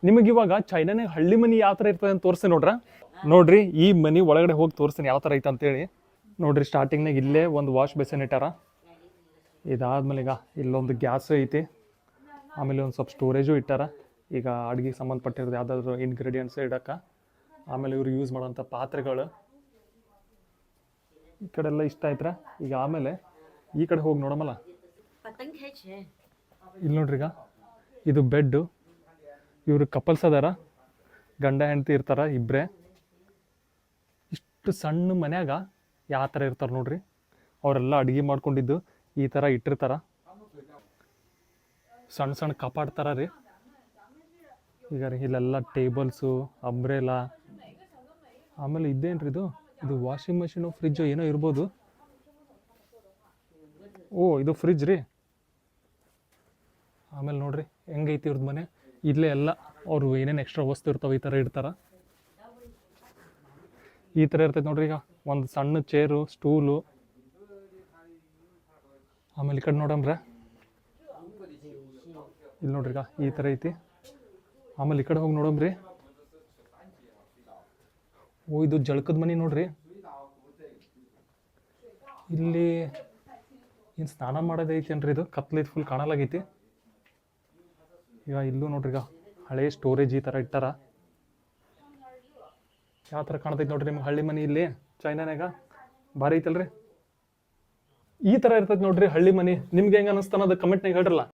ನಿಮಗೆ ಇವಾಗ ಚೈನಾನಾಗ ಹಳ್ಳಿ ಮನಿ ಯಾವ ಥರ ಇರ್ತದೆ ಅಂತ ತೋರಿಸ್ತೀನಿ ನೋಡ್ರಿ ಈ ಮನಿ ಒಳಗಡೆ ಹೋಗಿ ತೋರಿಸ್ತೀನಿ ಯಾವ ಥರ ಐತೆ ಅಂತೇಳಿ. ನೋಡ್ರಿ ಸ್ಟಾರ್ಟಿಂಗ್ನಾಗ ಇಲ್ಲೇ ಒಂದು ವಾಶ್ ಬೇಸಿನ್ ಇಟ್ಟಾರ. ಇದಾದ್ಮೇಲೆ ಈಗ ಇಲ್ಲೊಂದು ಗ್ಯಾಸ್ ಐತಿ, ಆಮೇಲೆ ಒಂದು ಸ್ವಲ್ಪ ಸ್ಟೋರೇಜು ಇಟ್ಟಾರ. ಈಗ ಅಡುಗೆಗೆ ಸಂಬಂಧಪಟ್ಟಿರೋದು ಯಾವುದಾದ್ರು ಇಂಗ್ರೀಡಿಯೆಂಟ್ಸ್ ಇಡಕ್ಕೆ. ಆಮೇಲೆ ಇವ್ರು ಯೂಸ್ ಮಾಡೋಂಥ ಪಾತ್ರೆಗಳು ಈ ಕಡೆ ಎಲ್ಲ ಇಷ್ಟ ಆಯ್ತರ. ಈಗ ಆಮೇಲೆ ಈ ಕಡೆ ಹೋಗಿ ನೋಡಮಲ್ಲ, ಇಲ್ಲಿ ನೋಡ್ರಿ ಈಗ ಇದು ಬೆಡ್ಡು. ಇವರು ಕಪಲ್ಸ್ ಅದಾರ, ಗಂಡ ಹೆಂಡತಿ ಇರ್ತಾರ ಇಬ್ಬರೇ. ಇಷ್ಟು ಸಣ್ಣ ಮನ್ಯಾಗ ಯಾವ ಥರ ಇರ್ತಾರೆ ನೋಡ್ರಿ. ಅವರೆಲ್ಲ ಅಡುಗೆ ಮಾಡ್ಕೊಂಡಿದ್ದು ಈ ಥರ ಇಟ್ಟಿರ್ತಾರ. ಸಣ್ಣ ಸಣ್ಣ ಕಾಪಾಡ್ತಾರ ರೀ. ಈಗ ರೀ ಇಲ್ಲೆಲ್ಲ ಟೇಬಲ್ಸು, ಅಂಬ್ರೆಲಾ, ಆಮೇಲೆ ಇದೇನ್ರಿ ಇದು ವಾಷಿಂಗ್ ಮೆಷಿನು, ಫ್ರಿಜ್ಜು ಏನೋ ಇರ್ಬೋದು. ಇದು ಫ್ರಿಜ್ ರೀ. ಆಮೇಲೆ ನೋಡ್ರಿ ಹೆಂಗೈತಿ ಇವ್ರದ್ದು ಮನೆ. ಇಲ್ಲೇ ಎಲ್ಲ ಅವರು ಏನೇನು ಎಕ್ಸ್ಟ್ರಾ ವಸ್ತು ಇರ್ತಾವೆ ಈ ಥರ ಇಡ್ತಾರ. ಈ ಥರ ಇರ್ತೈತೆ ನೋಡ್ರಿ. ಈಗ ಒಂದು ಸಣ್ಣ ಚೇರು, ಸ್ಟೂಲು. ಆಮೇಲೆ ಈ ಕಡೆ ನೋಡಮ್ರ, ಇಲ್ಲಿ ನೋಡ್ರಿ ಈಗ ಈ ಥರ ಐತಿ. ಆಮೇಲೆ ಈ ಕಡೆ ಹೋಗಿ ನೋಡಮ್ರಿ. ಇದು ಜಳಕದ ಮನೆ ನೋಡ್ರಿ. ಇಲ್ಲಿ ಏನು ಸ್ನಾನ ಮಾಡೋದೈತೇನ್ರಿ, ಇದು ಕತ್ಲೈತಿ, ಫುಲ್ ಕಾಣಲಾಗೈತಿ. ಈಗ ಇಲ್ಲೂ ನೋಡ್ರಿ ಈಗ ಹಳೆ ಸ್ಟೋರೇಜ್ ಈ ಥರ ಇಟ್ಟಾರ. ಯಾವ ಥರ ಕಾಣ್ತೈತಿ ನೋಡ್ರಿ ನಿಮ್ಗೆ ಹಳ್ಳಿ ಮನೆ ಇಲ್ಲಿ ಚೈನಾನಾಗ. ಭಾರಿ ಐತಲ್ರಿ. ಈ ಥರ ಇರ್ತೈತಿ ನೋಡ್ರಿ ಹಳ್ಳಿ ಮನೆ. ನಿಮ್ಗೆ ಹೆಂಗೆ ಅನ್ನಿಸ್ತಾನ ಅದು ಕಮೆಂಟ್ನಾಗ ಹೇಳ್ರಲ್ಲ.